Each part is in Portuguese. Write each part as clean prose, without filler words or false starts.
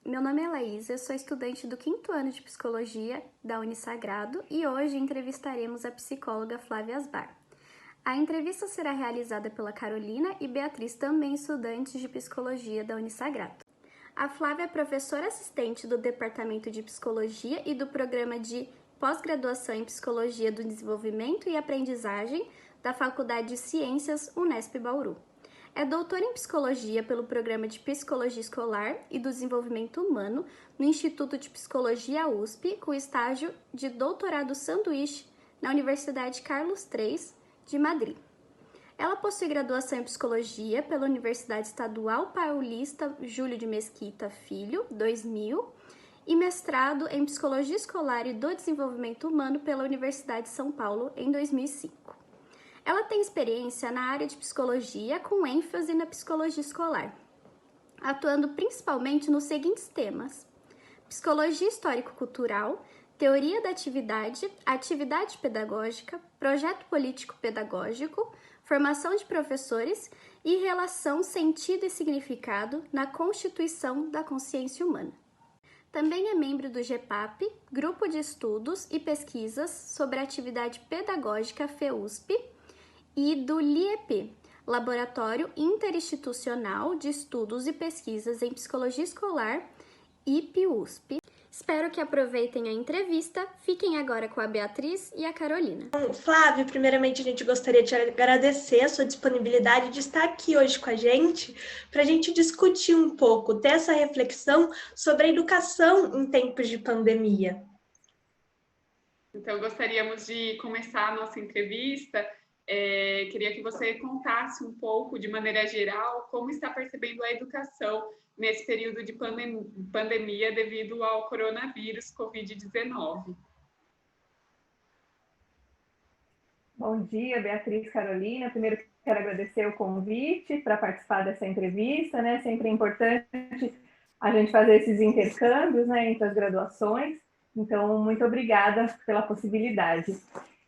meu nome é Laís, eu sou estudante do 5º ano de Psicologia da Unisagrado e hoje entrevistaremos a psicóloga Flávia Asbar. A entrevista será realizada pela Carolina e Beatriz, também estudantes de Psicologia da Unisagrado. A Flávia é professora assistente do Departamento de Psicologia e do Programa de Pós-Graduação em Psicologia do Desenvolvimento e Aprendizagem da Faculdade de Ciências Unesp Bauru. É doutora em Psicologia pelo Programa de Psicologia Escolar e do Desenvolvimento Humano no Instituto de Psicologia USP, com estágio de doutorado sanduíche na Universidade Carlos III de Madrid. Ela possui graduação em Psicologia pela Universidade Estadual Paulista Júlio de Mesquita Filho, 2000, e mestrado em Psicologia Escolar e do Desenvolvimento Humano pela Universidade de São Paulo, em 2005. Ela tem experiência na área de psicologia, com ênfase na psicologia escolar, atuando principalmente nos seguintes temas: psicologia histórico-cultural, teoria da atividade, atividade pedagógica, projeto político-pedagógico, formação de professores e relação sentido e significado na constituição da consciência humana. Também é membro do GEPAP, Grupo de Estudos e Pesquisas sobre a Atividade Pedagógica FEUSP, e do LIEP, Laboratório Interinstitucional de Estudos e Pesquisas em Psicologia Escolar, IPUSP. Espero que aproveitem a entrevista. Fiquem agora com a Beatriz e a Carolina. Flávio, primeiramente a gente gostaria de agradecer a sua disponibilidade de estar aqui hoje com a gente, para a gente discutir um pouco, ter essa reflexão sobre a educação em tempos de pandemia. Então, gostaríamos de começar a nossa entrevista. Queria que você contasse um pouco, de maneira geral, como está percebendo a educação nesse período de pandemia devido ao coronavírus Covid-19. Bom dia, Beatriz, Carolina. Primeiro, quero agradecer o convite para participar dessa entrevista, né? Sempre é importante a gente fazer esses intercâmbios, né, entre as graduações. Então, muito obrigada pela possibilidade.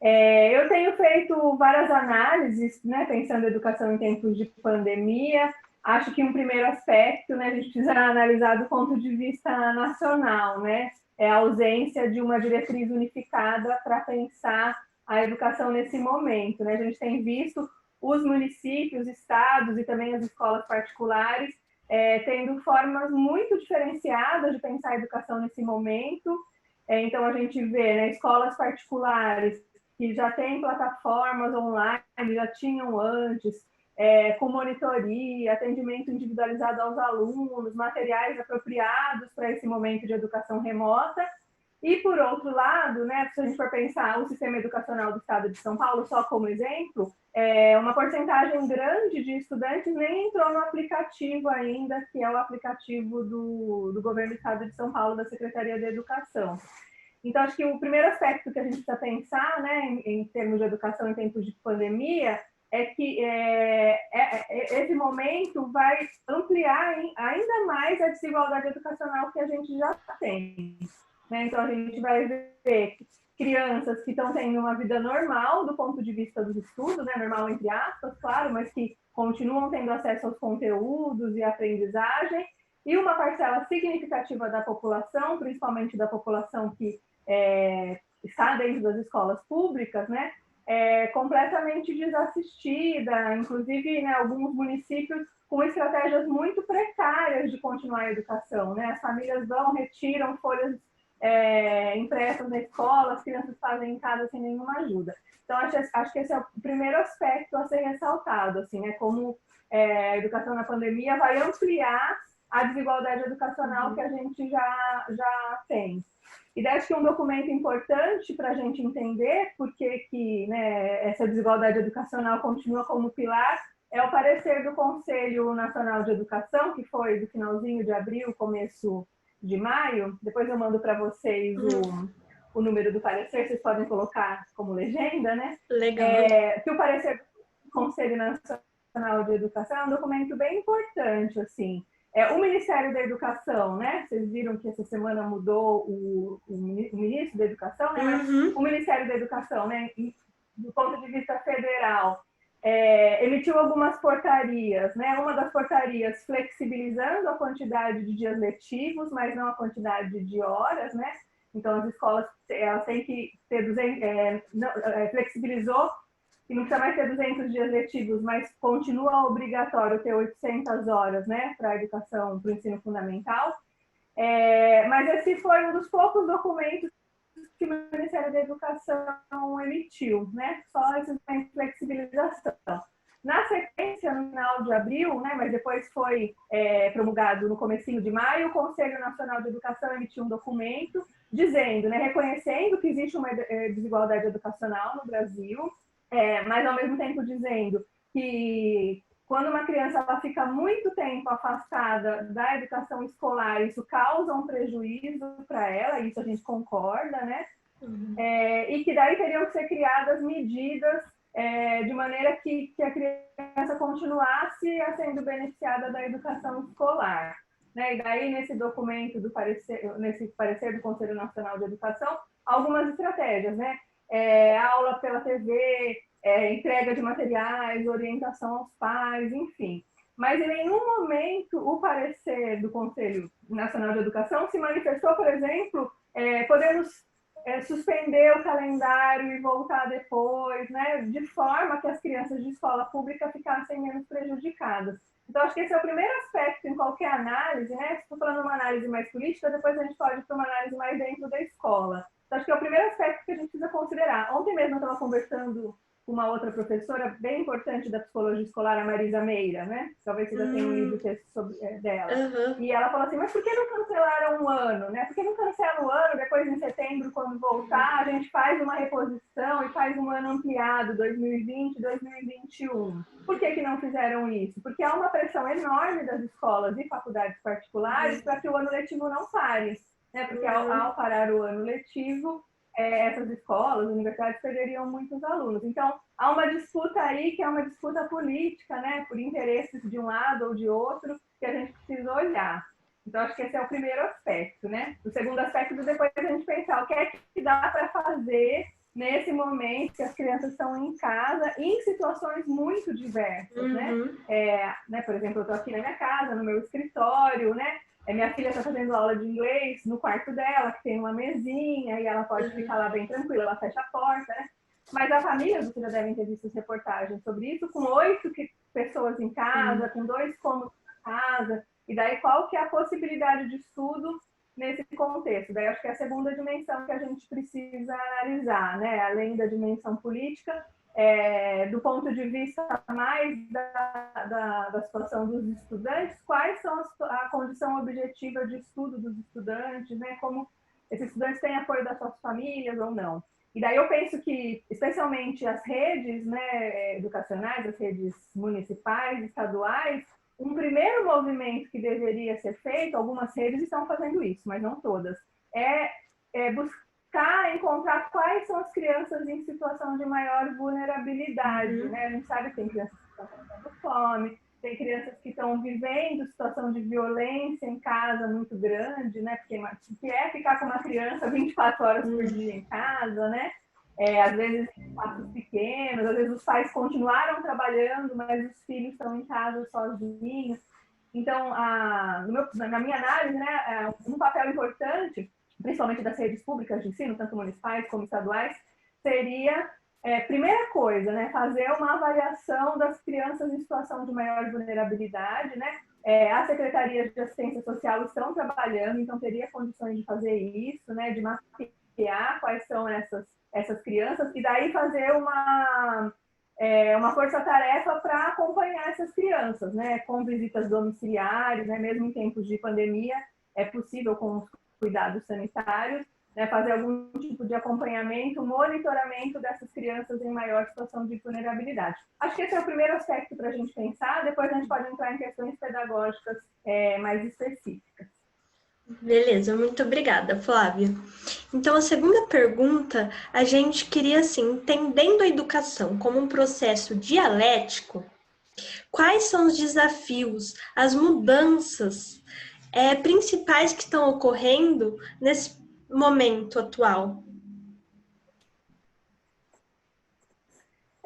Eu tenho feito várias análises, né, pensando em educação em tempos de pandemia. Acho que um primeiro aspecto, né, a gente precisa analisar do ponto de vista nacional, né, é a ausência de uma diretriz unificada para pensar a educação nesse momento, né? A gente tem visto os municípios, estados e também as escolas particulares tendo formas muito diferenciadas de pensar a educação nesse momento. Então, a gente vê, né, escolas particulares que já têm plataformas online, já tinham antes, com monitoria, atendimento individualizado aos alunos, materiais apropriados para esse momento de educação remota. E, por outro lado, né, se a gente for pensar o sistema educacional do Estado de São Paulo, só como exemplo, uma porcentagem grande de estudantes nem entrou no aplicativo ainda, que é o aplicativo do Governo do Estado de São Paulo, da Secretaria de Educação. Então, acho que o primeiro aspecto que a gente precisa pensar, né, em termos de educação em tempos de pandemia, é que esse momento vai ampliar ainda mais a desigualdade educacional que a gente já tem. Né? Então, a gente vai ver crianças que estão tendo uma vida normal do ponto de vista dos estudos, né? Normal entre aspas, claro, mas que continuam tendo acesso aos conteúdos e aprendizagem, e uma parcela significativa da população, principalmente da população que está dentro das escolas públicas, né, completamente desassistida, inclusive, né, alguns municípios com estratégias muito precárias de continuar a educação, né? As famílias retiram folhas impressas na escola, as crianças fazem em casa sem nenhuma ajuda. Então, acho que esse é o primeiro aspecto a ser ressaltado, assim, né? Como a educação na pandemia vai ampliar a desigualdade educacional que a gente já tem. E acho que um documento importante para a gente entender por que né, essa desigualdade educacional continua como pilar é o parecer do Conselho Nacional de Educação, que foi do finalzinho de abril, começo de maio. Depois eu mando para vocês o número do parecer, vocês podem colocar como legenda, né? Legal. Que o parecer do Conselho Nacional de Educação é um documento bem importante, assim. O Ministério da Educação, né? Vocês viram que essa semana mudou o ministro da Educação, né? Mas o Ministério da Educação, né? Do ponto de vista federal, emitiu algumas portarias, né? Uma das portarias flexibilizando a quantidade de dias letivos, mas não a quantidade de horas, né? Então, as escolas elas têm que ter 200, flexibilizou que não precisa mais ter 200 dias letivos, mas continua obrigatório ter 800 horas, né, para a educação, para o ensino fundamental. Mas esse foi um dos poucos documentos que o Ministério da Educação emitiu, né, só essa flexibilização. Na sequência, no final de abril, né, mas depois foi promulgado no comecinho de maio, o Conselho Nacional de Educação emitiu um documento dizendo, né, reconhecendo que existe uma desigualdade educacional no Brasil, mas ao mesmo tempo dizendo que quando uma criança ela fica muito tempo afastada da educação escolar, isso causa um prejuízo para ela, isso a gente concorda, né? Uhum. E que daí teriam que ser criadas medidas de maneira que a criança continuasse a sendo beneficiada da educação escolar. Né? E daí, nesse documento, nesse parecer do Conselho Nacional de Educação, algumas estratégias, né? Aula pela TV, entrega de materiais, orientação aos pais, enfim. Mas em nenhum momento o parecer do Conselho Nacional de Educação se manifestou, por exemplo, podemos suspender o calendário e voltar depois, né, de forma que as crianças de escola pública ficassem menos prejudicadas. Então, acho que esse é o primeiro aspecto em qualquer análise, né? Se estou falando uma análise mais política, depois a gente pode ir para uma análise mais dentro da escola. Então, acho que é o primeiro aspecto que a gente precisa considerar. Ontem mesmo eu estava conversando com uma outra professora bem importante da psicologia escolar, a Marisa Meira, né? Talvez você já tenha lido o texto sobre dela. Uhum. E ela falou assim, mas por que não cancelaram um ano, né? Por que não cancela o ano, depois em setembro, quando voltar, a gente faz uma reposição e faz um ano ampliado, 2020, 2021. Por que não fizeram isso? Porque há uma pressão enorme das escolas e faculdades particulares para que o ano letivo não pare, né? Porque ao parar o ano letivo, essas escolas, universidades perderiam muitos alunos. Então, há uma disputa aí que é uma disputa política, né, por interesses de um lado ou de outro, que a gente precisa olhar. Então, acho que esse é o primeiro aspecto, né? O segundo aspecto é depois a gente pensar o que é que dá para fazer nesse momento que as crianças estão em casa, em situações muito diversas, né? Por exemplo, eu estou aqui na minha casa, no meu escritório, né? Minha filha está fazendo aula de inglês no quarto dela, que tem uma mesinha, e ela pode ficar lá bem tranquila, ela fecha a porta, né? Mas a família, vocês já devem ter visto reportagens sobre isso, com 8 pessoas em casa, com 2 cômodos na casa, e daí qual que é a possibilidade de estudo nesse contexto? Daí acho que é a segunda dimensão que a gente precisa analisar, né? Além da dimensão política, do ponto de vista mais da situação dos estudantes, quais são a condição objetiva de estudo dos estudantes, né? Como esses estudantes têm apoio das suas famílias ou não. E daí eu penso que, especialmente as redes, né, educacionais, as redes municipais, estaduais, um primeiro movimento que deveria ser feito, algumas redes estão fazendo isso, mas não todas, é buscar encontrar quais são as crianças em situação de maior vulnerabilidade, né? A gente sabe que tem crianças que estão passando fome, tem crianças que estão vivendo situação de violência em casa muito grande, né? Porque que é ficar com uma criança 24 horas por dia em casa, né? Às vezes espaços pequenos, às vezes os pais continuaram trabalhando, mas os filhos estão em casa sozinhos. Então, na minha análise, né, um papel importante, principalmente das redes públicas de ensino, tanto municipais como estaduais, seria, primeira coisa, né, fazer uma avaliação das crianças em situação de maior vulnerabilidade, né? As secretarias de assistência social estão trabalhando, então teria condições de fazer isso, né, de mapear quais são essas crianças, e daí fazer uma força-tarefa para acompanhar essas crianças, né, com visitas domiciliares, né, mesmo em tempos de pandemia, é possível com os cuidados sanitários, né, fazer algum tipo de acompanhamento, monitoramento dessas crianças em maior situação de vulnerabilidade. Acho que esse é o primeiro aspecto para a gente pensar, depois a gente pode entrar em questões pedagógicas mais específicas. Beleza, muito obrigada, Flávia. Então, a segunda pergunta, a gente queria, assim, entendendo a educação como um processo dialético, quais são os desafios, as mudanças principais que estão ocorrendo nesse momento atual?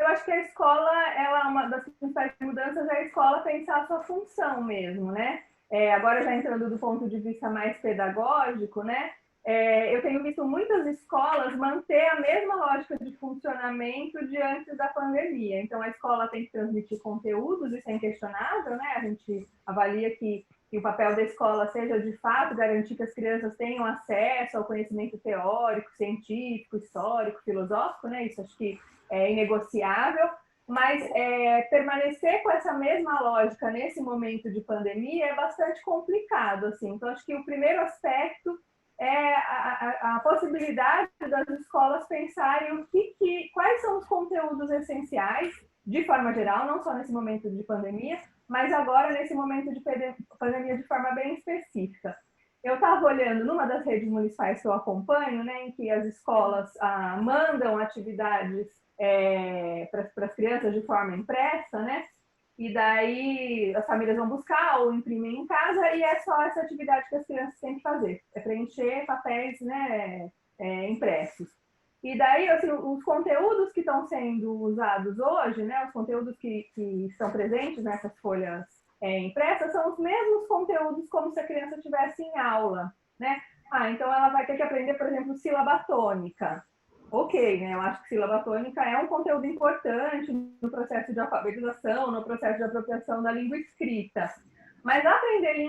Eu acho que a escola, uma das principais mudanças é a escola pensar a sua função mesmo, né? Agora já entrando do ponto de vista mais pedagógico, né? Eu tenho visto muitas escolas manter a mesma lógica de funcionamento de antes da pandemia. Então, a escola tem que transmitir conteúdos, isso é inquestionável, né? A gente avalia que o papel da escola seja, de fato, garantir que as crianças tenham acesso ao conhecimento teórico, científico, histórico, filosófico, né? Isso acho que é inegociável, mas permanecer com essa mesma lógica nesse momento de pandemia é bastante complicado, assim. Então, acho que o primeiro aspecto é a possibilidade das escolas pensarem quais são os conteúdos essenciais, de forma geral, não só nesse momento de pandemia, mas agora nesse momento de pandemia de forma bem específica. Eu estava olhando numa das redes municipais que eu acompanho, né, em que as escolas mandam atividades para as crianças de forma impressa, né? E daí as famílias vão buscar ou imprimir em casa e é só essa atividade que as crianças têm que fazer, é preencher papéis, né, impressos. E daí, assim, os conteúdos que estão sendo usados hoje, né, os conteúdos que estão presentes nessas folhas impressas são os mesmos conteúdos como se a criança estivesse em aula, né? Então ela vai ter que aprender, por exemplo, sílaba tônica. Ok, né? Eu acho que sílaba tônica é um conteúdo importante no processo de alfabetização, no processo de apropriação da língua escrita. Mas aprender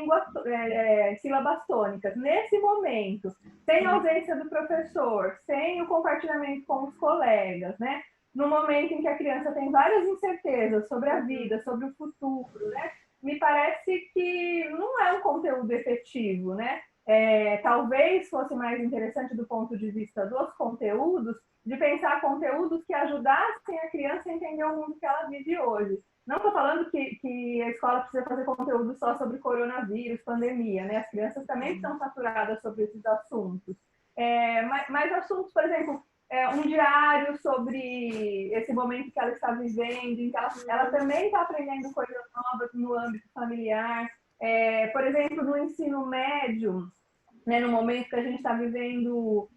sílabas tônicas nesse momento, sem a ausência do professor, sem o compartilhamento com os colegas, né? No momento em que a criança tem várias incertezas sobre a vida, sobre o futuro, né? Me parece que não é um conteúdo efetivo, né? Talvez fosse mais interessante do ponto de vista dos conteúdos, de pensar conteúdos que ajudassem a criança a entender o mundo que ela vive hoje. Não estou falando que a escola precisa fazer conteúdo só sobre coronavírus, pandemia, né? As crianças também estão saturadas sobre esses assuntos. Mas assuntos, por exemplo, um diário sobre esse momento que ela está vivendo, em que ela também está aprendendo coisas novas no âmbito familiar. Por exemplo, no ensino médio, né, no momento que a gente está vivendo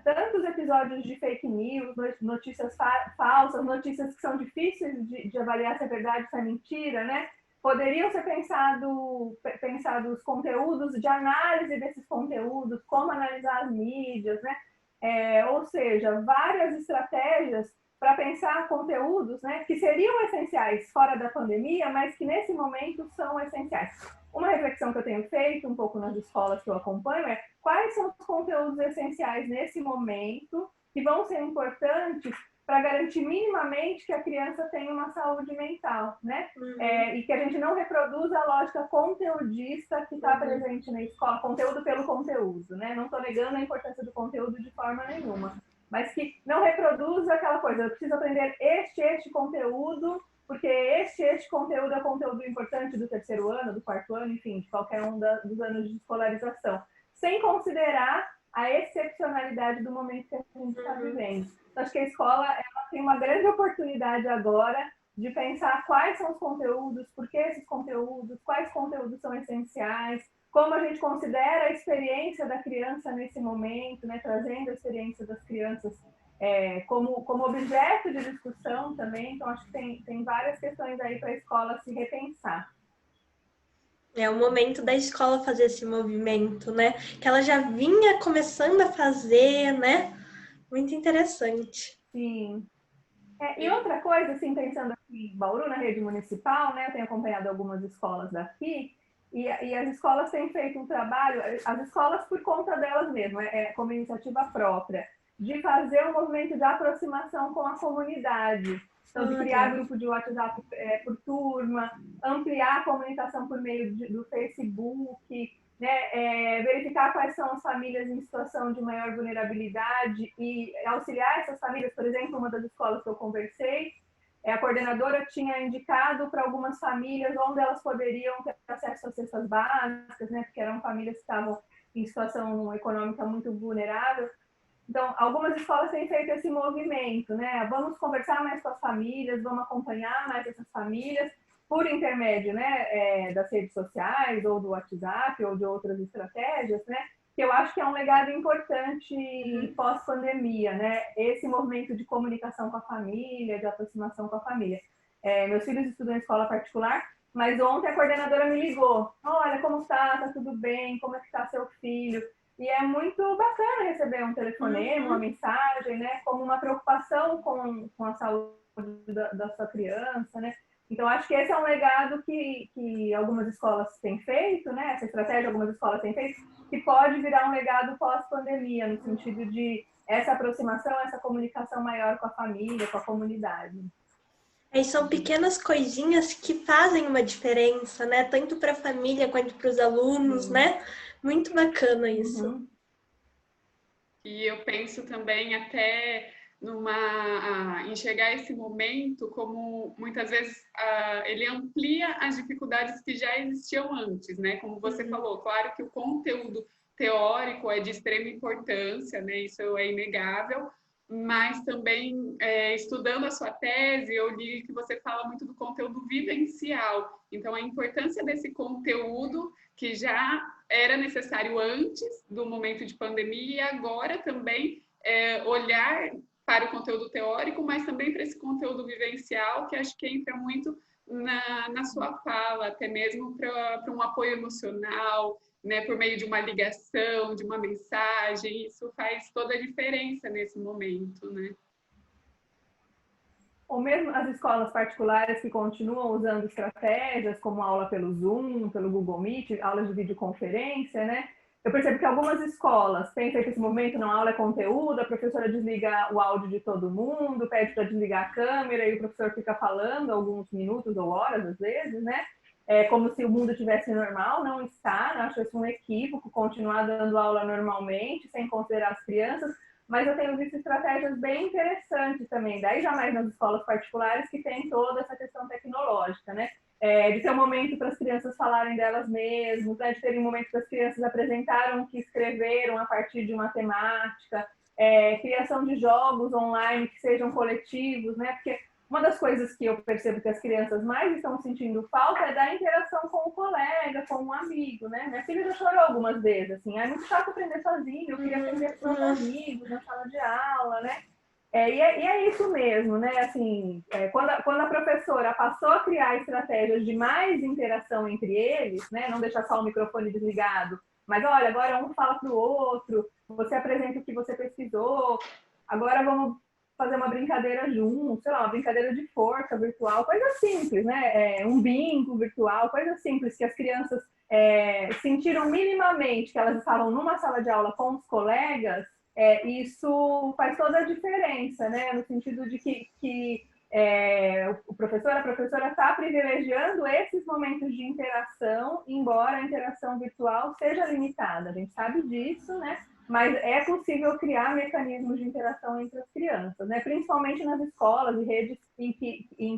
tantos episódios de fake news, notícias falsas, notícias que são difíceis de avaliar se é verdade, se é mentira, né? Poderiam ser pensados conteúdos de análise desses conteúdos, como analisar as mídias, né? Ou seja, várias estratégias para pensar conteúdos, né, que seriam essenciais fora da pandemia, mas que nesse momento são essenciais. Uma reflexão que eu tenho feito um pouco nas escolas que eu acompanho é quais são os conteúdos essenciais nesse momento que vão ser importantes para garantir minimamente que a criança tenha uma saúde mental, né? E que a gente não reproduza a lógica conteudista que está presente na escola, conteúdo pelo conteúdo, né? Não estou negando a importância do conteúdo de forma nenhuma, mas que não reproduza aquela coisa, eu preciso aprender este conteúdo, porque este conteúdo é conteúdo importante do terceiro ano, do quarto ano, enfim, de qualquer um dos anos de escolarização, sem considerar a excepcionalidade do momento que a gente está vivendo. Então, acho que a escola ela tem uma grande oportunidade agora de pensar quais são os conteúdos, por que esses conteúdos, quais conteúdos são essenciais, como a gente considera a experiência da criança nesse momento, né, trazendo a experiência das crianças como objeto de discussão também. Então, acho que tem várias questões aí para a escola se repensar. É o momento da escola fazer esse movimento, né? Que ela já vinha começando a fazer, né? Muito interessante. Sim. E outra coisa, assim, pensando aqui em Bauru, na rede municipal, né? Eu tenho acompanhado algumas escolas daqui, e as escolas têm feito um trabalho, as escolas por conta delas mesmas, como iniciativa própria, de fazer um movimento de aproximação com a comunidade. Então, de criar grupo de WhatsApp por turma, ampliar a comunicação por meio do Facebook, né, verificar quais são as famílias em situação de maior vulnerabilidade e auxiliar essas famílias. Por exemplo, uma das escolas que eu conversei, a coordenadora tinha indicado para algumas famílias onde elas poderiam ter acesso às cestas básicas, né, porque eram famílias que estavam em situação econômica muito vulnerável. Então, algumas escolas têm feito esse movimento, né? Vamos conversar mais com as famílias, vamos acompanhar mais essas famílias por intermédio, né, das redes sociais ou do WhatsApp ou de outras estratégias, né, que eu acho que é um legado importante pós-pandemia, né? Esse movimento de comunicação com a família, de aproximação com a família. Meus filhos estudam em escola particular, mas ontem a coordenadora me ligou. Olha, como tá? Tá tudo bem? Como é que tá seu filho? E é muito bacana receber um telefonema, uma mensagem, né? Como uma preocupação com a saúde da sua criança, né? Então, acho que esse é um legado que algumas escolas têm feito, né? Essa estratégia algumas escolas têm feito, que pode virar um legado pós-pandemia, no sentido de essa aproximação, essa comunicação maior com a família, com a comunidade. Aí são pequenas coisinhas que fazem uma diferença, né? Tanto para a família quanto para os alunos, né? Muito bacana isso. E eu penso também até enxergar esse momento como muitas vezes ele amplia as dificuldades que já existiam antes, né? Como você falou, claro que o conteúdo teórico é de extrema importância, né? Isso é inegável, mas também estudando a sua tese, eu li que você fala muito do conteúdo vivencial. Então, a importância desse conteúdo que já era necessário antes do momento de pandemia e agora também olhar para o conteúdo teórico, mas também para esse conteúdo vivencial, que acho que entra muito na sua fala, até mesmo para um apoio emocional, né, por meio de uma ligação, de uma mensagem, isso faz toda a diferença nesse momento, né? Ou mesmo as escolas particulares que continuam usando estratégias como aula pelo Zoom, pelo Google Meet, aulas de videoconferência, né? Eu percebo que algumas escolas têm feito esse movimento, não, aula é conteúdo, a professora desliga o áudio de todo mundo, pede para desligar a câmera e o professor fica falando alguns minutos ou horas, às vezes, né? Como se o mundo estivesse normal, não está, eu acho isso um equívoco, continuar dando aula normalmente, sem considerar as crianças, mas eu tenho visto estratégias bem interessantes também, daí já mais nas escolas particulares, que tem toda essa questão tecnológica, né? De ter um momento para as crianças falarem delas mesmas, né? De ter um momento para as crianças apresentarem o que escreveram a partir de uma temática, criação de jogos online que sejam coletivos, né? Porque uma das coisas que eu percebo que as crianças mais estão sentindo falta é da interação com o colega, com um amigo, né? Minha filha já chorou algumas vezes, assim, é muito chato aprender sozinho, eu queria aprender com meus amigos na sala de aula, né? E é isso mesmo, né? Assim, quando a professora passou a criar estratégias de mais interação entre eles, né? Não deixar só o microfone desligado, mas olha, agora um fala para o outro, você apresenta o que você pesquisou, agora vamos fazer uma brincadeira junto, sei lá, uma brincadeira de força virtual, coisa simples, né? Um bingo virtual, coisa simples que as crianças sentiram minimamente que elas estavam numa sala de aula com os colegas. Isso faz toda a diferença, né? No sentido de que o professor, a professora está privilegiando esses momentos de interação, embora a interação virtual seja limitada. A gente sabe disso, né? Mas é possível criar mecanismos de interação entre as crianças, né? Principalmente nas escolas e redes em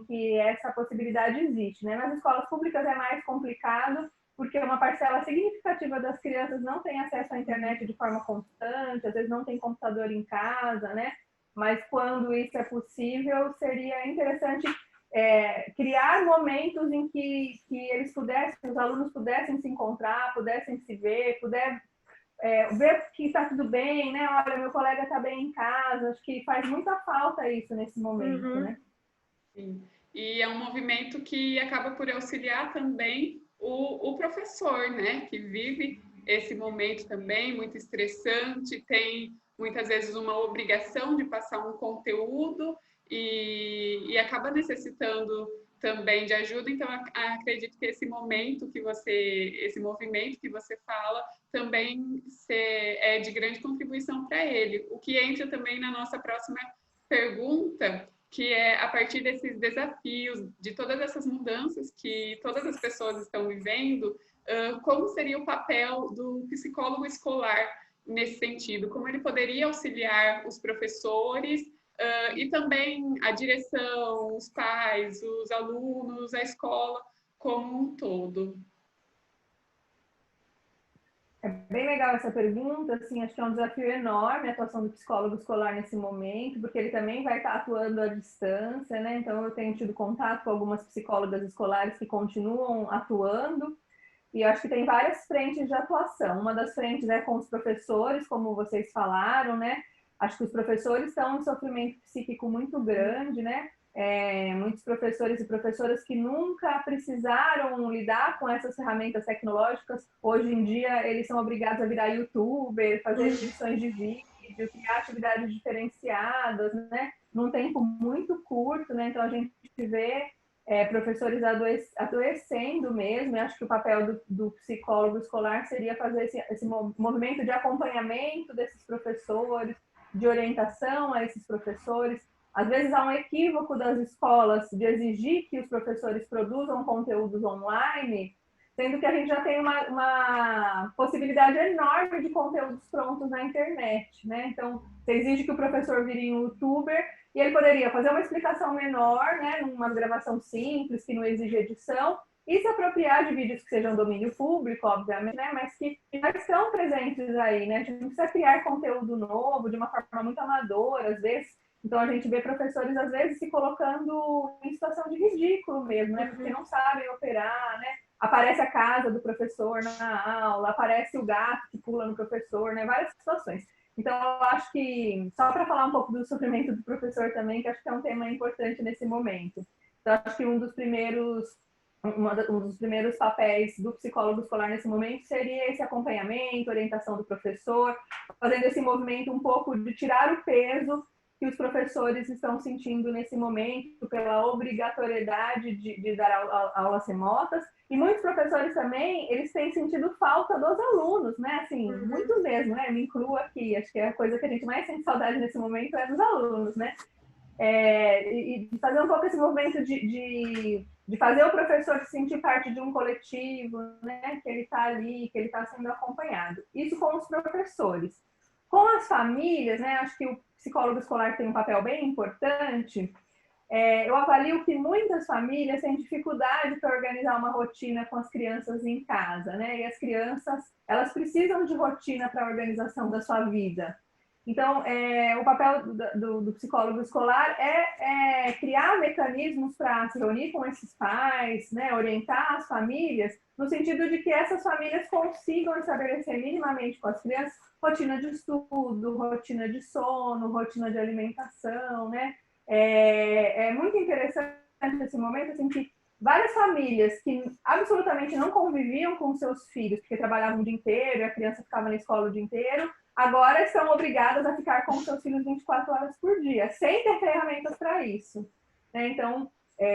que essa possibilidade existe, né? Nas escolas públicas é mais complicado, porque uma parcela significativa das crianças não tem acesso à internet de forma constante, às vezes não tem computador em casa, né? Mas quando isso é possível, seria interessante criar momentos em que eles pudessem, os alunos pudessem se encontrar, pudessem se ver, ver que está tudo bem, né? Olha, meu colega está bem em casa. Acho que faz muita falta isso nesse momento, né? Sim. E é um movimento que acaba por auxiliar também o professor, né? Que vive esse momento também muito estressante, tem muitas vezes uma obrigação de passar um conteúdo e acaba necessitando também de ajuda. Então, acredito que esse movimento que você fala também é de grande contribuição para ele. O que entra também na nossa próxima pergunta, que é a partir desses desafios, de todas essas mudanças que todas as pessoas estão vivendo, como seria o papel do psicólogo escolar nesse sentido? Como ele poderia auxiliar os professores e também a direção, os pais, os alunos, a escola como um todo? É bem legal essa pergunta, assim, acho que é um desafio enorme a atuação do psicólogo escolar nesse momento, porque ele também vai estar atuando à distância, né? Então, eu tenho tido contato com algumas psicólogas escolares que continuam atuando. e acho que tem várias frentes de atuação. Uma das frentes é com os professores, como vocês falaram, né? Acho que os professores estão em sofrimento psíquico muito grande, né? Muitos professores e professoras que nunca precisaram lidar com essas ferramentas tecnológicas, hoje em dia eles são obrigados a virar youtuber, fazer exibições de vídeo, criar atividades diferenciadas, né? Num tempo muito curto, né? Então a gente vê professores adoecendo mesmo, e acho que o papel do psicólogo escolar seria fazer esse movimento de acompanhamento desses professores, de orientação a esses professores. Às vezes há um equívoco das escolas de exigir que os professores produzam conteúdos online, sendo que a gente já tem uma possibilidade enorme de conteúdos prontos na internet, né? Então, você exige que o professor vire um youtuber e ele poderia fazer uma explicação menor, né, numa gravação simples, que não exige edição, e se apropriar de vídeos que sejam domínio público, obviamente, né, mas que já estão presentes aí, né? A gente não precisa criar conteúdo novo de uma forma muito amadora, às vezes. Então, a gente vê professores, às vezes, se colocando em situação de ridículo mesmo, né? Porque não sabem operar, né? Aparece a casa do professor na aula, aparece o gato que pula no professor, né? Várias situações. Então, eu acho que, só para falar um pouco do sofrimento do professor também, que acho que é um tema importante nesse momento. Então, acho que um dos primeiros papéis do psicólogo escolar nesse momento seria esse acompanhamento, orientação do professor, fazendo esse movimento um pouco de tirar o peso que os professores estão sentindo nesse momento pela obrigatoriedade de dar aulas remotas. E muitos professores também, eles têm sentido falta dos alunos, né? Assim, muitos mesmo, né? Me incluo aqui. Acho que a coisa que a gente mais sente saudade nesse momento é dos alunos, né? E fazer um pouco esse movimento de fazer o professor se sentir parte de um coletivo, né? Que ele está ali, que ele está sendo acompanhado. Isso com os professores. Com as famílias, né? Acho que o psicólogo escolar tem um papel bem importante. Eu avalio que muitas famílias têm dificuldade para organizar uma rotina com as crianças em casa, né? E as crianças, elas precisam de rotina para a organização da sua vida. Então, o papel do psicólogo escolar é criar mecanismos para se reunir com esses pais, né? Orientar as famílias, no sentido de que essas famílias consigam estabelecer minimamente com as crianças rotina de estudo, rotina de sono, rotina de alimentação, né? É muito interessante esse momento, assim, que várias famílias que absolutamente não conviviam com seus filhos, porque trabalhavam o dia inteiro e a criança ficava na escola o dia inteiro, agora estão obrigadas a ficar com seus filhos 24 horas por dia, sem ter ferramentas para isso, né? Então,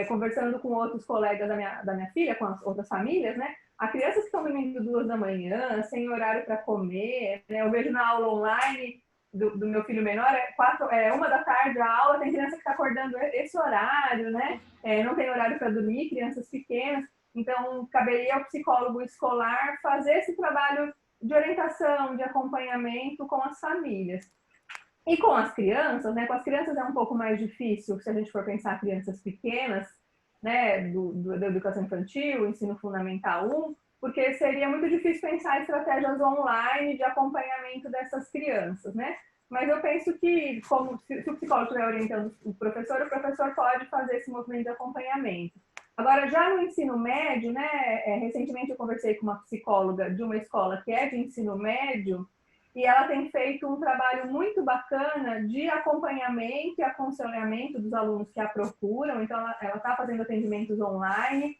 conversando com outros colegas da minha filha, com as outras famílias, né? Há crianças que estão dormindo 2 da manhã, sem horário para comer, né? Eu vejo na aula online do meu filho menor, 1 da tarde a aula, tem criança que está acordando esse horário, né? Não tem horário para dormir, crianças pequenas. Então, caberia ao psicólogo escolar fazer esse trabalho de orientação, de acompanhamento com as famílias. E com as crianças, né? Com as crianças é um pouco mais difícil, se a gente for pensar crianças pequenas, né? Da educação infantil, ensino fundamental 1, porque seria muito difícil pensar estratégias online de acompanhamento dessas crianças, né? Mas eu penso que, se o psicólogo estiver orientando o professor pode fazer esse movimento de acompanhamento. Agora, já no ensino médio, né? Recentemente eu conversei com uma psicóloga de uma escola que é de ensino médio, e ela tem feito um trabalho muito bacana de acompanhamento e aconselhamento dos alunos que a procuram. Então, ela está fazendo atendimentos online.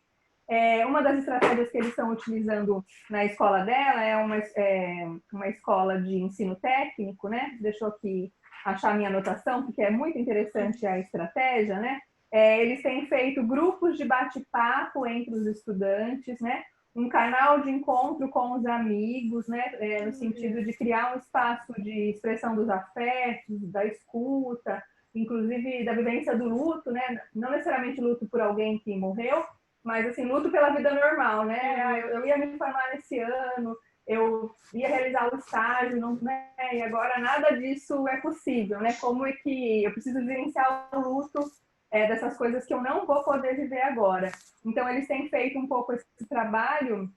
Uma das estratégias que eles estão utilizando na escola dela é uma escola de ensino técnico, né? Deixa eu aqui achar minha anotação, porque é muito interessante a estratégia, né? Eles têm feito grupos de bate-papo entre os estudantes, né? Um canal de encontro com os amigos, né? No sentido de criar um espaço de expressão dos afetos, da escuta, inclusive da vivência do luto, né? Não necessariamente luto por alguém que morreu, mas assim, luto pela vida normal, né? Eu ia me formar nesse ano, eu ia realizar o estágio, não, né? E agora nada disso é possível, né? Como é que eu preciso vivenciar o luto dessas coisas que eu não vou poder viver agora? Então, eles têm feito um pouco esse trabalho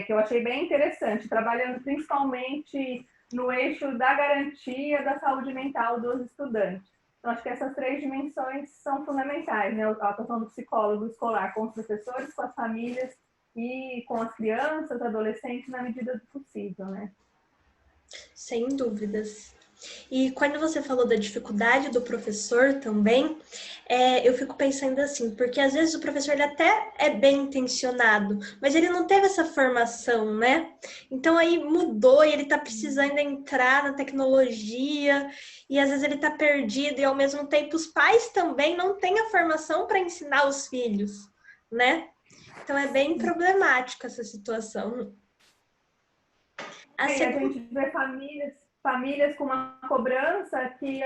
que eu achei bem interessante, trabalhando principalmente no eixo da garantia da saúde mental dos estudantes. Então, acho que essas 3 dimensões são fundamentais, né? A atuação do psicólogo escolar com os professores, com as famílias e com as crianças, adolescentes, na medida do possível, né? Sem dúvidas. E quando você falou da dificuldade do professor também, eu fico pensando assim, porque às vezes o professor ele até é bem intencionado, mas ele não teve essa formação, né? Então aí mudou e ele está precisando entrar na tecnologia e às vezes ele está perdido e ao mesmo tempo os pais também não têm a formação para ensinar os filhos, né? Então é bem problemática essa situação. A gente vê famílias com uma cobrança que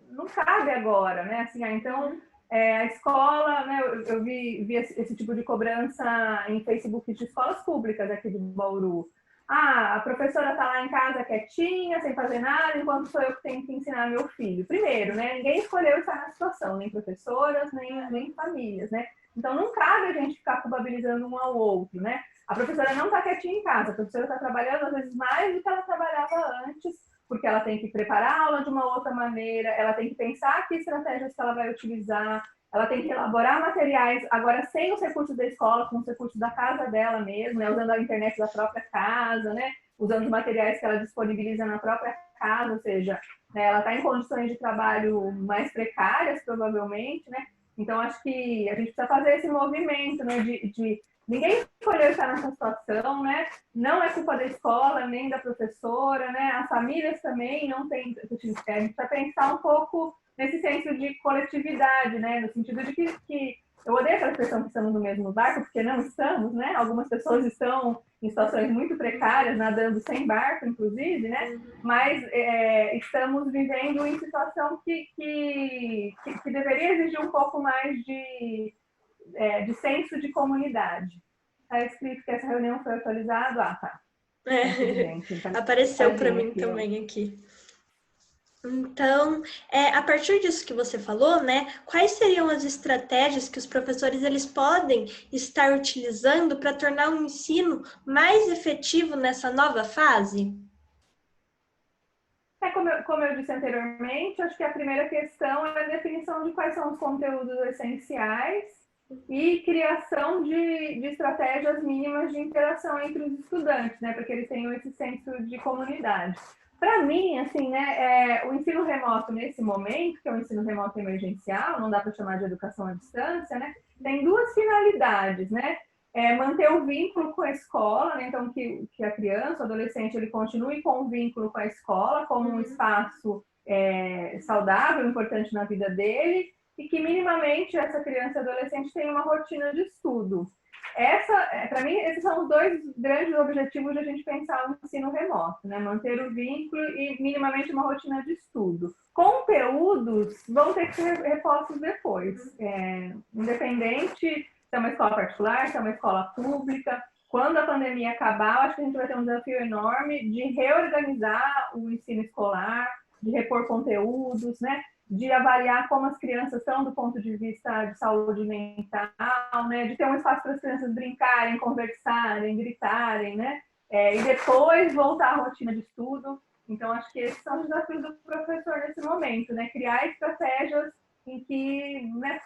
não cabe agora, né? Assim, então, a escola, né? Eu vi esse tipo de cobrança em Facebook de escolas públicas aqui de Bauru. A professora está lá em casa quietinha, sem fazer nada, enquanto sou eu que tenho que ensinar meu filho. Primeiro, né? Ninguém escolheu estar na situação, nem professoras, nem famílias, né? Então, não cabe a gente ficar culpabilizando um ao outro, né? A professora não está quietinha em casa, a professora está trabalhando às vezes mais do que ela trabalhava antes, porque ela tem que preparar a aula de uma outra maneira, ela tem que pensar que estratégias que ela vai utilizar, ela tem que elaborar materiais, agora sem os recursos da escola, com os recursos da casa dela mesmo, né, usando a internet da própria casa, né, usando os materiais que ela disponibiliza na própria casa, ou seja, né, ela está em condições de trabalho mais precárias, provavelmente, né? Então, acho que a gente precisa fazer esse movimento, né, de ninguém escolheu estar nessa situação, né? Não é culpa da escola, nem da professora, né? As famílias também não têm. A gente precisa pensar um pouco nesse senso de coletividade, né? No sentido de que eu odeio aquela expressão que estamos no mesmo barco, porque não estamos, né? Algumas pessoas estão em situações muito precárias, nadando sem barco, inclusive, né? Mas estamos vivendo em situação que deveria exigir um pouco mais de senso de comunidade. Está escrito que essa reunião foi atualizada. Tá. Apareceu para mim também aqui. Então, a partir disso que você falou, né, quais seriam as estratégias que os professores eles podem estar utilizando para tornar o ensino mais efetivo nessa nova fase? Como eu disse anteriormente, acho que a primeira questão é a definição de quais são os conteúdos essenciais e criação de estratégias mínimas de interação entre os estudantes, né, para que eles tenham esse senso de comunidade. Para mim, assim, né, o ensino remoto nesse momento, que é um ensino remoto emergencial, não dá para chamar de educação à distância, né, tem duas finalidades, né? Manter o vínculo com a escola, né? Então que a criança, o adolescente, ele continue com o vínculo com a escola como um espaço saudável, importante na vida dele, e que minimamente essa criança e adolescente tenha uma rotina de estudo. Para mim, esses são os dois grandes objetivos de a gente pensar no ensino remoto, né? Manter o vínculo e minimamente uma rotina de estudo. Conteúdos vão ter que ser repostos depois. Independente se é uma escola particular, se é uma escola pública, quando a pandemia acabar, eu acho que a gente vai ter um desafio enorme de reorganizar o ensino escolar, de repor conteúdos, né? De avaliar como as crianças estão do ponto de vista de saúde mental, né? De ter um espaço para as crianças brincarem, conversarem, gritarem, né? E depois voltar à rotina de estudo. Então, acho que esses são os desafios do professor nesse momento, né? Criar estratégias em que, né,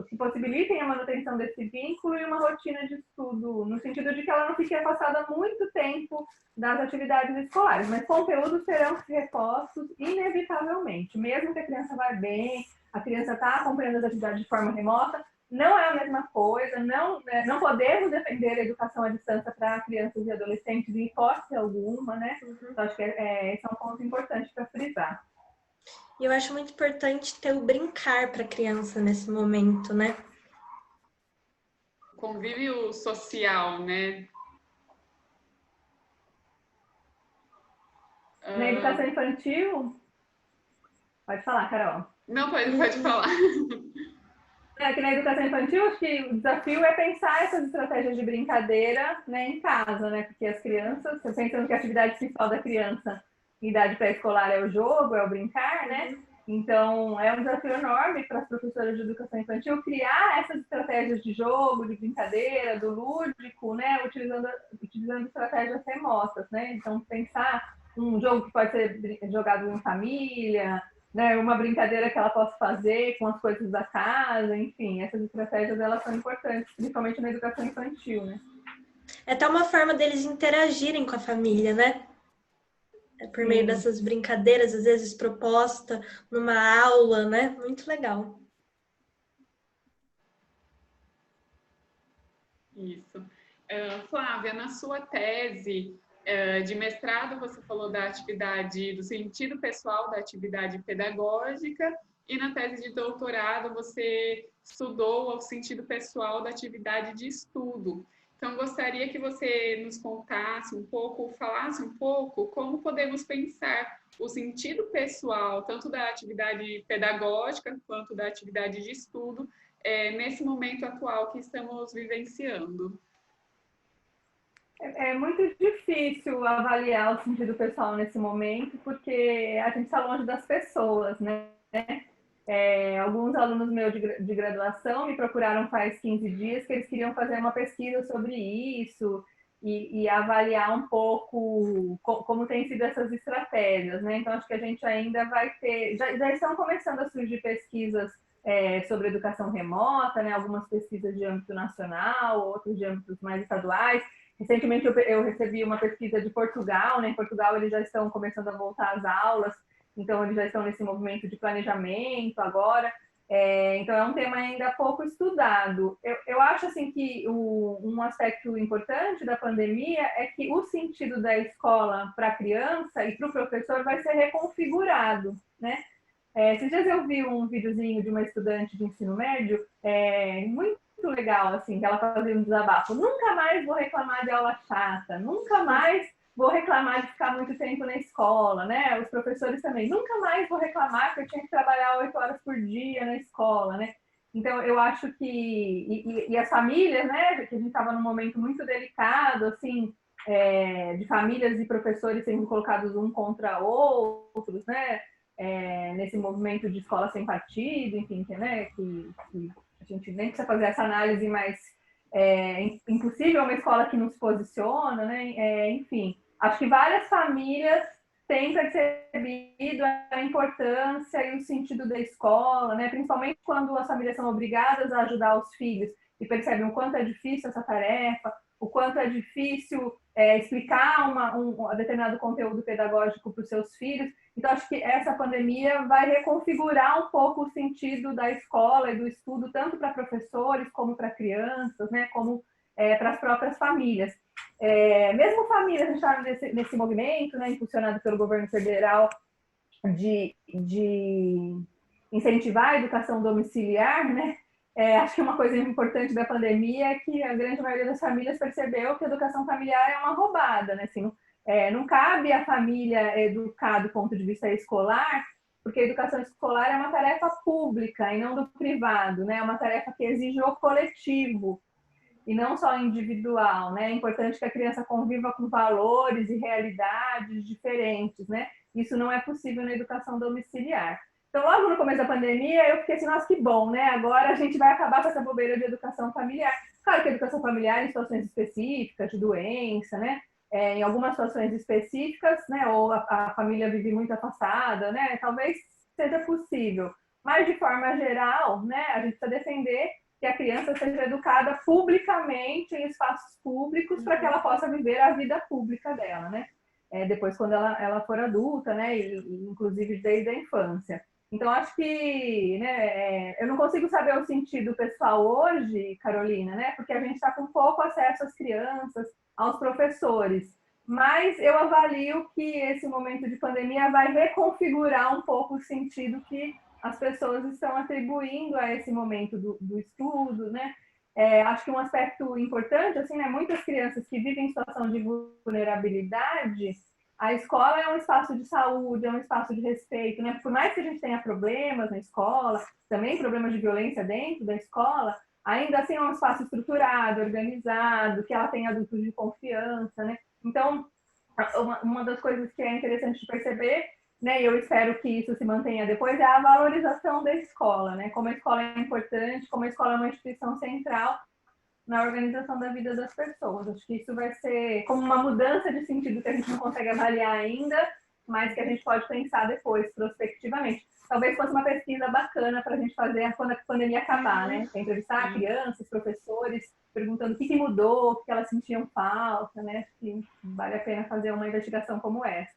que possibilitem a manutenção desse vínculo e uma rotina de estudo, no sentido de que ela não fique afastada muito tempo das atividades escolares, mas conteúdos serão repostos inevitavelmente, mesmo que a criança vá bem, a criança está acompanhando as atividades de forma remota, não é a mesma coisa, não podemos defender a educação à distância para crianças e adolescentes em hipótese alguma, né? Então, acho que esse é um ponto importante para frisar. E eu acho muito importante ter o brincar para a criança nesse momento, né? Convívio social, né? Na educação infantil... Pode falar, Carol. Não, pode falar. Que na educação infantil, acho que o desafio é pensar essas estratégias de brincadeira, né, em casa, né? Porque as crianças, pensando que a atividade principal da criança em idade pré-escolar é o jogo, é o brincar, né? Então, é um desafio enorme para as professoras de educação infantil criar essas estratégias de jogo, de brincadeira, do lúdico, né? Utilizando estratégias remotas, né? Então, pensar um jogo que pode ser jogado em família, né, uma brincadeira que ela possa fazer com as coisas da casa, enfim, essas estratégias elas são importantes, principalmente na educação infantil, né? É até uma forma deles interagirem com a família, né? É por meio dessas brincadeiras, às vezes proposta numa aula, né? Muito legal. Isso. Flávia, na sua tese de mestrado, você falou da atividade, do sentido pessoal da atividade pedagógica, e na tese de doutorado você estudou o sentido pessoal da atividade de estudo. Então, gostaria que você nos contasse um pouco, falasse um pouco como podemos pensar o sentido pessoal, tanto da atividade pedagógica quanto da atividade de estudo, nesse momento atual que estamos vivenciando. É muito difícil avaliar o sentido pessoal nesse momento, porque a gente está longe das pessoas, né? Alguns alunos meus de graduação me procuraram faz 15 dias que eles queriam fazer uma pesquisa sobre isso e avaliar um pouco como tem sido essas estratégias, né? Então, acho que a gente ainda vai ter... Já estão começando a surgir pesquisas sobre educação remota, né? Algumas pesquisas de âmbito nacional, outras de âmbitos mais estaduais. Recentemente, eu recebi uma pesquisa de Portugal, né? Em Portugal, eles já estão começando a voltar às aulas, então eles já estão nesse movimento de planejamento agora. Então, é um tema ainda pouco estudado. Eu acho assim que um aspecto importante da pandemia é que o sentido da escola para a criança e para o professor vai ser reconfigurado, né? Esses dias eu vi um videozinho de uma estudante de ensino médio, muito legal, assim, que ela fazia um desabafo. Nunca mais vou reclamar de aula chata, nunca mais vou reclamar de ficar muito tempo na escola, né? Os professores também. Nunca mais vou reclamar que eu tinha que trabalhar 8 horas por dia na escola, né? Então, eu acho que... E as famílias, né? Que a gente estava num momento muito delicado, assim, de famílias e professores sendo colocados um contra outros, né? Nesse movimento de escola sem partido, enfim, né, que a gente nem precisa fazer essa análise, mas impossível uma escola que não se posiciona, né? Enfim, acho que várias famílias têm percebido a importância e o sentido da escola, né? Principalmente quando as famílias são obrigadas a ajudar os filhos e percebem o quanto é difícil essa tarefa, o quanto é difícil explicar um determinado conteúdo pedagógico para os seus filhos. Então, acho que essa pandemia vai reconfigurar um pouco o sentido da escola e do estudo, tanto para professores, como para crianças, né, como para as próprias famílias. Mesmo famílias, a gente está nesse movimento, né, impulsionado pelo governo federal, de incentivar a educação domiciliar, né? Acho que uma coisa importante da pandemia é que a grande maioria das famílias percebeu que a educação familiar é uma roubada, né? Assim, não cabe à família educar do ponto de vista escolar, porque a educação escolar é uma tarefa pública e não do privado, né? É uma tarefa que exige o coletivo e não só individual, né? É importante que a criança conviva com valores e realidades diferentes, né? Isso não é possível na educação domiciliar. Então, logo no começo da pandemia, eu fiquei assim, nossa, que bom, né? Agora a gente vai acabar com essa bobeira de educação familiar. Claro que a educação familiar em situações específicas, de doença, né? Em algumas situações específicas, né? Ou a família vive muito afastada, né? Talvez seja possível. Mas, de forma geral, né? A gente precisa defender que a criança seja educada publicamente, em espaços públicos, para que ela possa viver a vida pública dela, né? Depois, quando ela for adulta, né? E inclusive desde a infância. Então, acho que, né, eu não consigo saber o sentido pessoal hoje, Carolina, né? Porque a gente está com pouco acesso às crianças, aos professores. Mas eu avalio que esse momento de pandemia vai reconfigurar um pouco o sentido que as pessoas estão atribuindo a esse momento do estudo, né? Acho que um aspecto importante, assim, né? Muitas crianças que vivem em situação de vulnerabilidade, a escola é um espaço de saúde, é um espaço de respeito, né? Por mais que a gente tenha problemas na escola, também problemas de violência dentro da escola, ainda assim é um espaço estruturado, organizado, que ela tem adultos de confiança, né? Então, uma das coisas que é interessante de perceber, né, e eu espero que isso se mantenha depois, é a valorização da escola, né? Como a escola é importante, como a escola é uma instituição central na organização da vida das pessoas. Acho que isso vai ser como uma mudança de sentido que a gente não consegue avaliar ainda, mas que a gente pode pensar depois, prospectivamente. talvez fosse uma pesquisa bacana para a gente fazer quando a pandemia acabar, né? Entrevistar crianças, professores, perguntando o que mudou, o que elas sentiam falta, né? Acho que vale a pena fazer uma investigação como essa.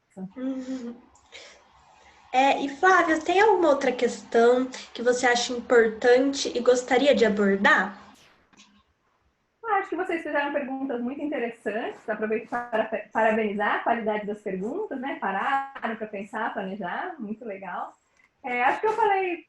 E Flávia, tem alguma outra questão que você acha importante e gostaria de abordar? Acho que vocês fizeram perguntas muito interessantes. Aproveito para parabenizar a qualidade das perguntas, né? Pararam para pensar, planejar, muito legal. Acho que eu falei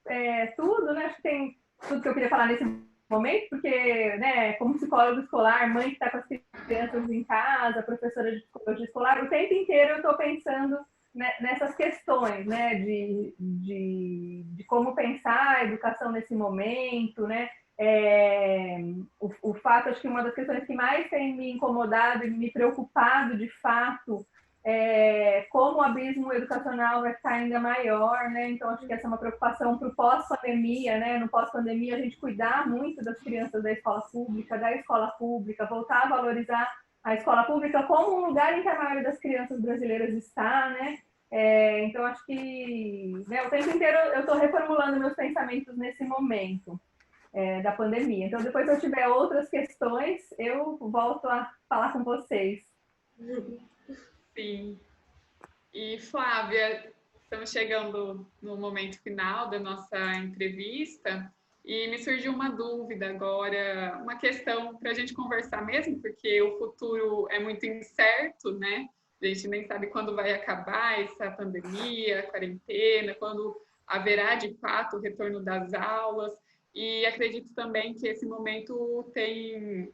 tudo, né? Acho que tem tudo que eu queria falar nesse momento, porque, né, como psicólogo escolar, mãe que está com as crianças em casa, professora de psicologia escolar, o tempo inteiro eu estou pensando nessas questões, né, de como pensar a educação nesse momento, né? O fato, acho que uma das questões que mais tem me incomodado e me preocupado de fato é como o abismo educacional vai ficar ainda maior, né? Então acho que essa é uma preocupação para o pós-pandemia, né? No pós-pandemia a gente cuidar muito das crianças da escola pública, voltar a valorizar a escola pública como um lugar em que a maioria das crianças brasileiras está, né? Então acho que, né, o tempo inteiro eu estou reformulando meus pensamentos nesse momento. Da pandemia. Então, depois, se eu tiver outras questões, eu volto a falar com vocês. Sim. E, Flávia, estamos chegando no momento final da nossa entrevista e me surgiu uma dúvida agora, uma questão para a gente conversar mesmo, porque o futuro é muito incerto, né? A gente nem sabe quando vai acabar essa pandemia, a quarentena, quando haverá de fato o retorno das aulas. E acredito também que esse momento tem,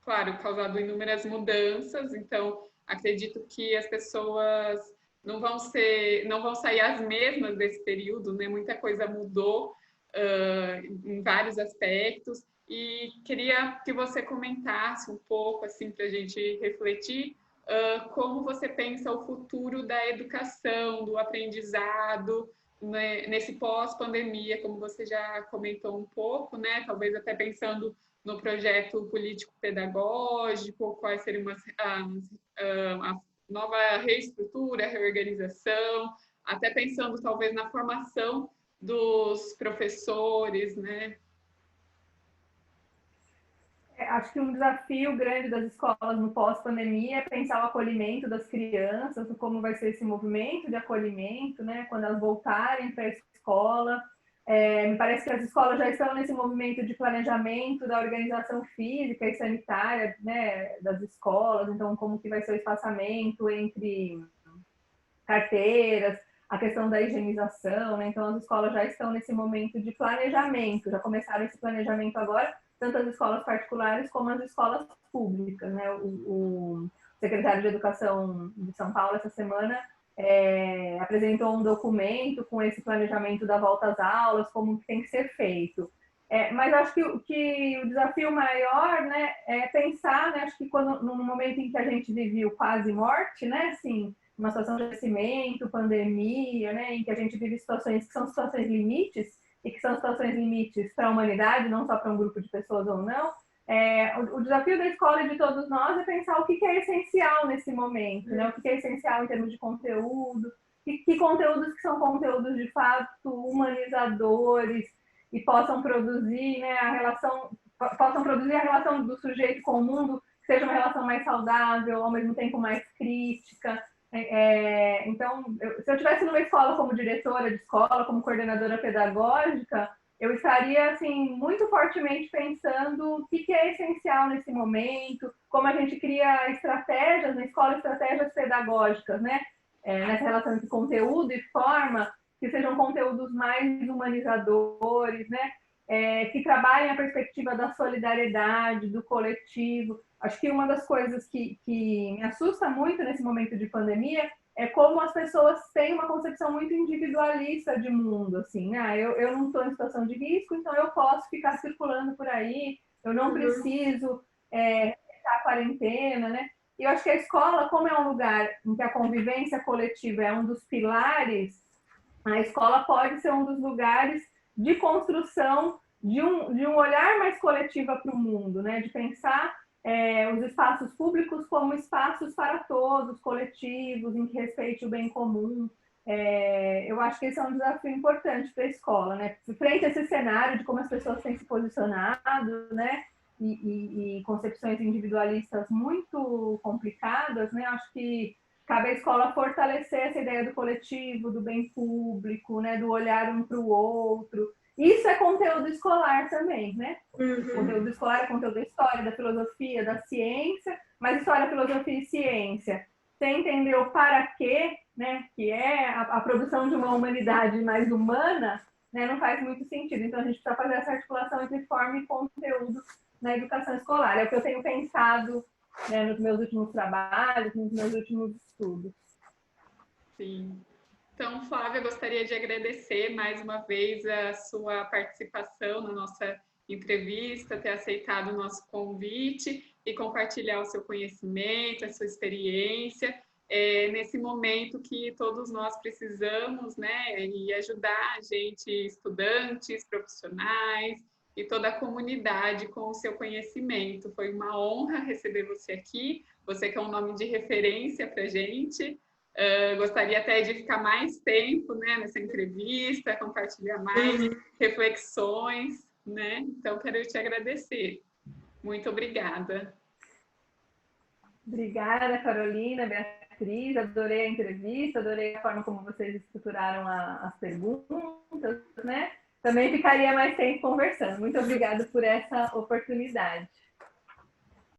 claro, causado inúmeras mudanças, então acredito que as pessoas não vão sair as mesmas desse período, né? Muita coisa mudou em vários aspectos e queria que você comentasse um pouco, assim, para a gente refletir como você pensa o futuro da educação, do aprendizado, né, nesse pós-pandemia, como você já comentou um pouco, né? Talvez até pensando no projeto político-pedagógico, quais seriam a nova reestrutura, reorganização, até pensando talvez na formação dos professores, né? Acho que um desafio grande das escolas no pós-pandemia é pensar o acolhimento das crianças, como vai ser esse movimento de acolhimento, né? Quando elas voltarem para a escola. Me parece que as escolas já estão nesse movimento de planejamento da organização física e sanitária, né, das escolas, então como que vai ser o espaçamento entre carteiras, a questão da higienização, né? Então as escolas já estão nesse momento de planejamento, já começaram esse planejamento agora, tanto as escolas particulares como as escolas públicas, né? O secretário de Educação de São Paulo, essa semana, apresentou um documento com esse planejamento da volta às aulas, como que tem que ser feito. Mas acho que o desafio maior, né, é pensar, né, acho que no momento em que a gente viveu quase morte, né, assim, uma situação de crescimento, pandemia, né, em que a gente vive situações que são situações limites, e que são situações limites para a humanidade, não só para um grupo de pessoas ou não, o desafio da escola e de todos nós é pensar o que é essencial nesse momento, né? O que é essencial em termos de conteúdo, que conteúdos que são conteúdos de fato humanizadores e possam produzir, né, possam produzir a relação do sujeito com o mundo, que seja uma relação mais saudável, ao mesmo tempo mais crítica. Então, se eu estivesse numa escola como diretora de escola, como coordenadora pedagógica, eu estaria, assim, muito fortemente pensando o que é essencial nesse momento, como a gente cria estratégias na escola, estratégias pedagógicas, né? Nessa relação entre conteúdo e forma, que sejam conteúdos mais humanizadores, né? Que trabalhem a perspectiva da solidariedade, do coletivo. Acho que uma das coisas que me assusta muito nesse momento de pandemia é como as pessoas têm uma concepção muito individualista de mundo, assim, né? Eu não estou em situação de risco, então eu posso ficar circulando por aí, eu não preciso a quarentena, né? E eu acho que a escola, como é um lugar em que a convivência coletiva é um dos pilares, a escola pode ser um dos lugares de construção de um olhar mais coletiva para o mundo, né? De pensar os espaços públicos como espaços para todos, coletivos, em que respeite o bem comum. Eu acho que esse é um desafio importante para a escola, né? Frente a esse cenário de como as pessoas têm se posicionado, né? E concepções individualistas muito complicadas, né? Acho que cabe à escola fortalecer essa ideia do coletivo, do bem público, né? Do olhar um para o outro. Isso é conteúdo escolar também, né? Conteúdo escolar é conteúdo da história, da filosofia, da ciência, mas história, filosofia e ciência. Você entender o para quê, né? Que é a produção de uma humanidade mais humana, né? Não faz muito sentido. Então a gente precisa fazer essa articulação entre forma e conteúdo na educação escolar. É o que eu tenho pensado, né, nos meus últimos trabalhos, nos meus últimos estudos. Sim. Então, Flávia, gostaria de agradecer mais uma vez a sua participação na nossa entrevista, ter aceitado o nosso convite e compartilhar o seu conhecimento, a sua experiência, nesse momento que todos nós precisamos, né, e ajudar a gente, estudantes, profissionais e toda a comunidade com o seu conhecimento. Foi uma honra receber você aqui, você que é um nome de referência para a gente. Gostaria até de ficar mais tempo, né, nessa entrevista, compartilhar mais reflexões, né? Então, quero te agradecer. Muito obrigada. Obrigada, Carolina, Beatriz. Adorei a entrevista, adorei a forma como vocês estruturaram as perguntas, né? Também ficaria mais tempo conversando. Muito obrigada por essa oportunidade.